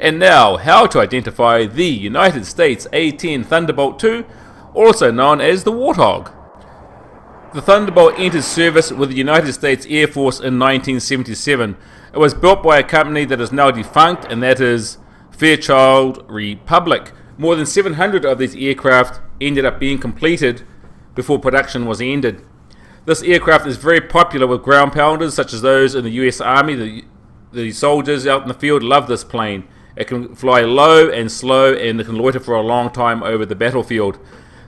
And now, how to identify the United States A-10 Thunderbolt II, also known as the Warthog. The Thunderbolt entered service with the United States Air Force in 1977. It was built by a company that is now defunct, and that is Fairchild-Republic. More than 700 of these aircraft ended up being completed before production was ended. This aircraft is very popular with ground pounders such as those in the US Army. The soldiers out in the field love this plane. It can fly low and slow, and it can loiter for a long time over the battlefield.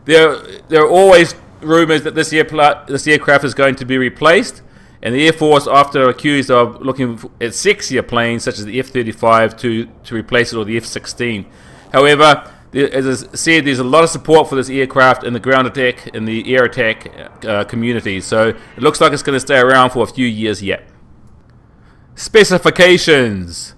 There are always rumors that this aircraft is going to be replaced, and the Air Force often are accused of looking at sexier planes such as the F-35 to replace it, or the F-16. However, as I said, there's a lot of support for this aircraft in the ground attack and the air attack community, so it looks like it's going to stay around for a few years yet. Specifications: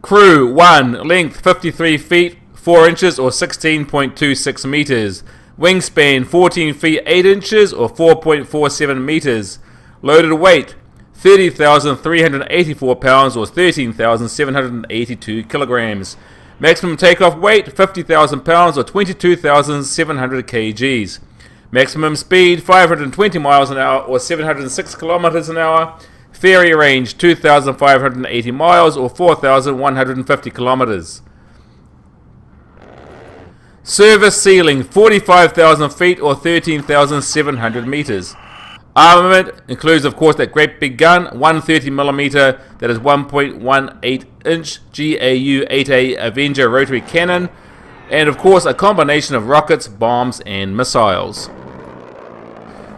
Crew 1, length 53 feet 4 inches or 16.26 meters. Wingspan 14 feet 8 inches or 4.47 meters. Loaded weight 30,384 pounds or 13,782 kilograms. Maximum takeoff weight 50,000 pounds or 22,700 kgs. Maximum speed 520 miles an hour or 706 kilometers an hour. Ferry range 2,580 miles or 4,150 kilometers. Service ceiling 45,000 feet or 13,700 meters. Armament includes, of course, that great big gun, 130mm, that is 1.18 inch GAU 8A Avenger rotary cannon, and of course a combination of rockets, bombs, and missiles.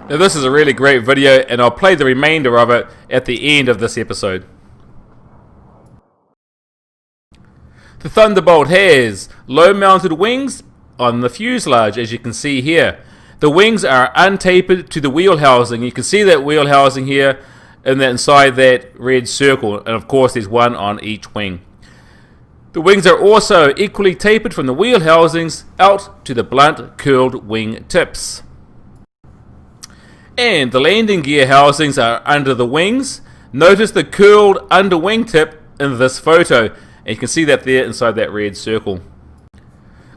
Now this is a really great video, and I'll play the remainder of it at the end of this episode. The Thunderbolt has low-mounted wings on the fuselage, as you can see here. The wings are untapered to the wheel housing. You can see that wheel housing here inside that red circle, and of course there's one on each wing. The wings are also equally tapered from the wheel housings out to the blunt curled wing tips. And the landing gear housings are under the wings. Notice the curled under wing tip in this photo, and you can see that there inside that red circle.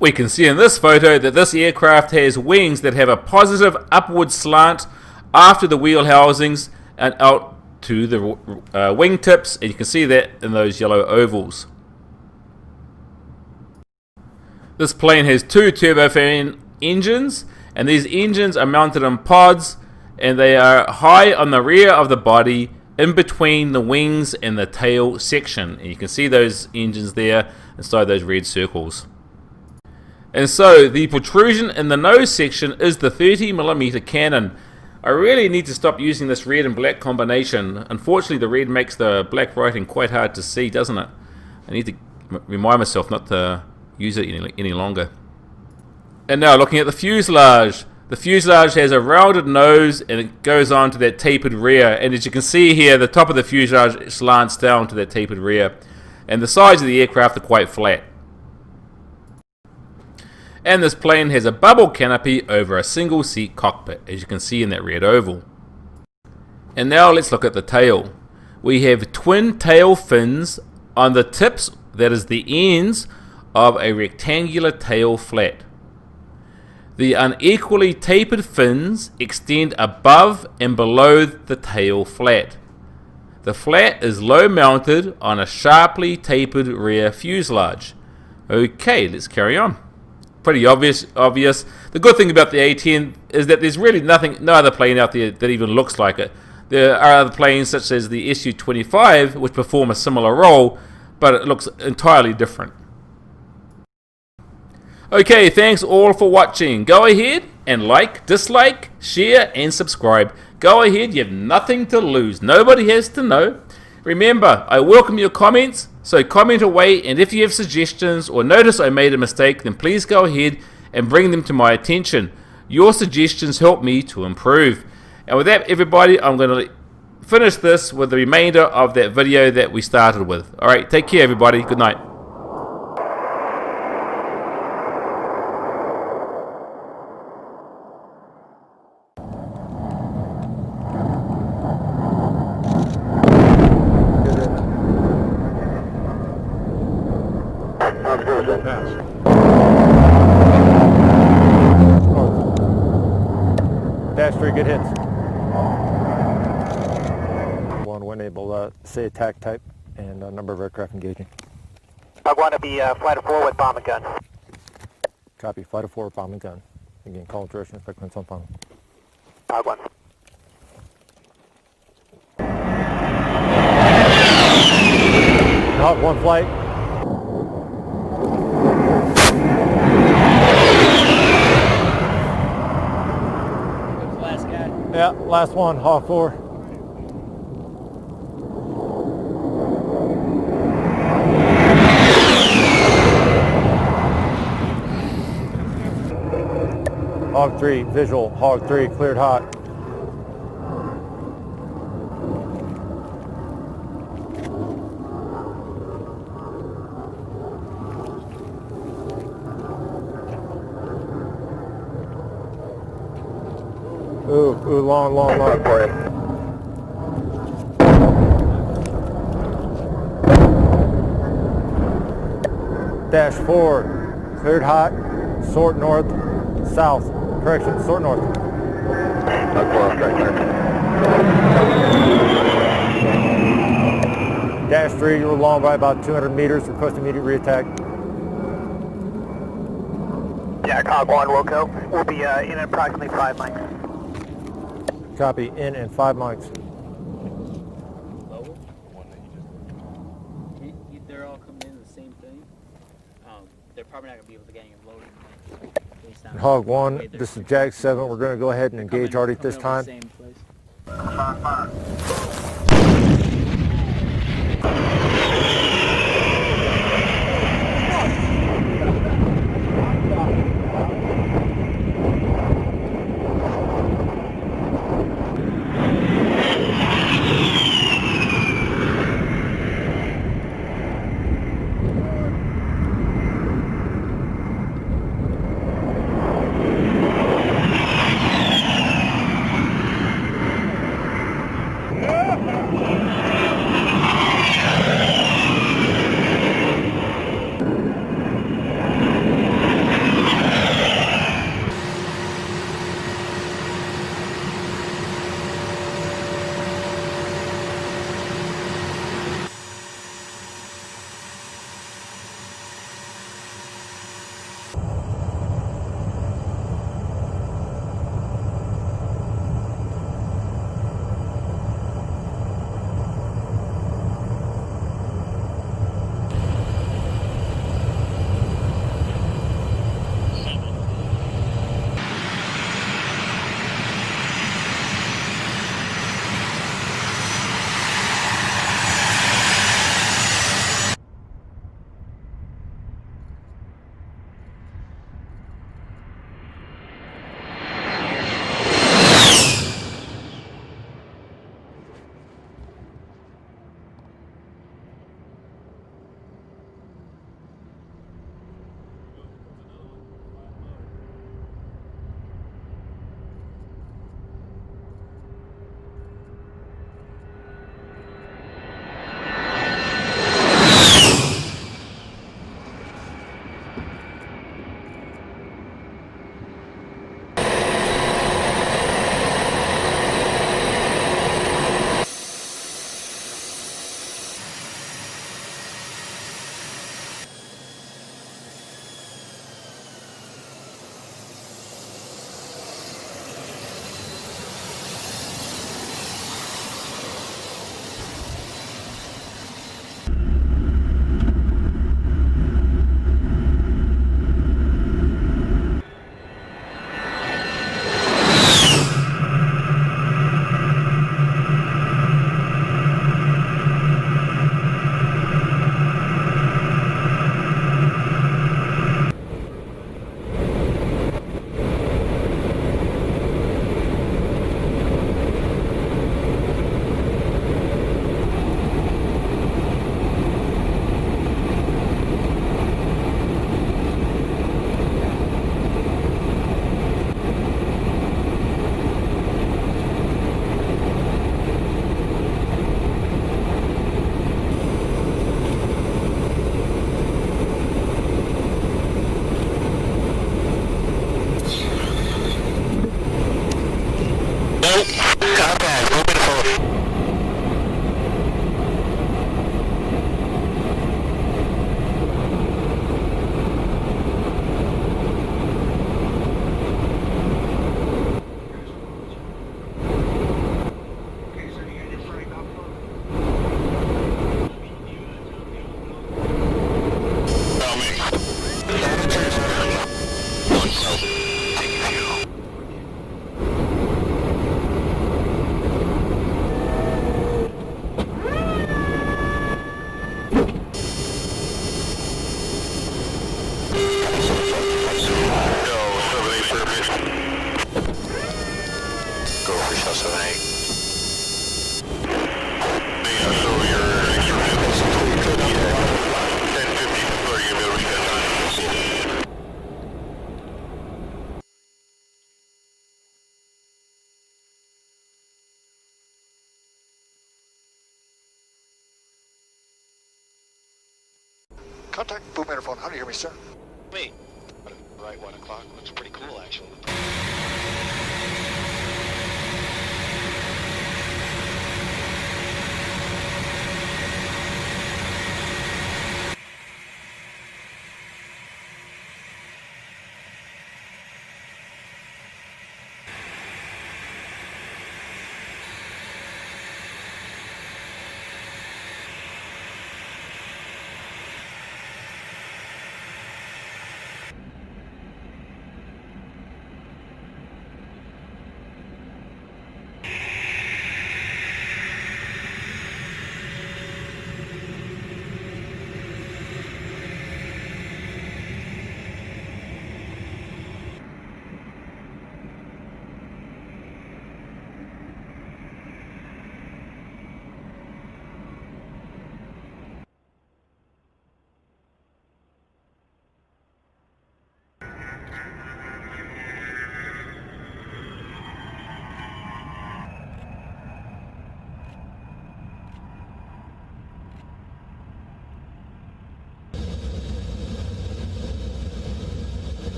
We can see in this photo that this aircraft has wings that have a positive upward slant after the wheel housings and out to the wing tips, and you can see that in those yellow ovals. This plane has two turbofan engines, and these engines are mounted in pods, and they are high on the rear of the body in between the wings and the tail section, and you can see those engines there inside those red circles. And so the protrusion in the nose section is the 30mm cannon. I really need to stop using this red and black combination. Unfortunately, the red makes the black writing quite hard to see, doesn't it? I need to remind myself not to use it any longer. And now looking at the fuselage. The fuselage has a rounded nose, and it goes on to that tapered rear. And as you can see here, the top of the fuselage slants down to that tapered rear. And the sides of the aircraft are quite flat. And this plane has a bubble canopy over a single seat cockpit, as you can see in that red oval. And now let's look at the tail. We have twin tail fins on the tips, that is the ends, of a rectangular tail flap. The unequally tapered fins extend above and below the tail flat. The flat is low mounted on a sharply tapered rear fuselage. Okay, let's carry on. Pretty obvious. The good thing about the A-10 is that there's really no other plane out there that even looks like it. There are other planes such as the Su-25 which perform a similar role, but it looks entirely different. Okay, thanks all for watching. Go ahead and like, dislike, share, and subscribe. Go ahead, you have nothing to lose. Nobody has to know. Remember, I welcome your comments, so comment away, and if you have suggestions or notice I made a mistake, then please go ahead and bring them to my attention. Your suggestions help me to improve. And with that, everybody, I'm going to finish this with the remainder of that video that we started with. Alright, take care everybody. Good night. Dash 3, good hits. One when able, say attack type and number of aircraft engaging. I want to be flight of 4 with bomb and gun. Copy, flight of 4, bomb and gun. Again, call duration, frequency on final. Hog 1. Hog 1 flight. Last guy. Yeah, last one, Hog 4. Hog 3, visual, Hog 3, cleared hot. Ooh, long. Dash 4, cleared hot, sort north, south. Correction, sort north. Dash 3, you were long by about 200 meters, request immediate reattack. Yeah, Hog 1 will go. We'll be in approximately 5 mics. Copy, in and 5 mics. They're all coming in the same thing. They're probably not going to be able to get any loading. Hog 1, this is Jag 7. We're going to go ahead and engage already at this time. tonight. Yeah, so your instruments, 1050 before you be able to get on. Contact boom interphone. How do you hear me, sir? Wait. Right, 1 o'clock. Looks pretty cool, actually.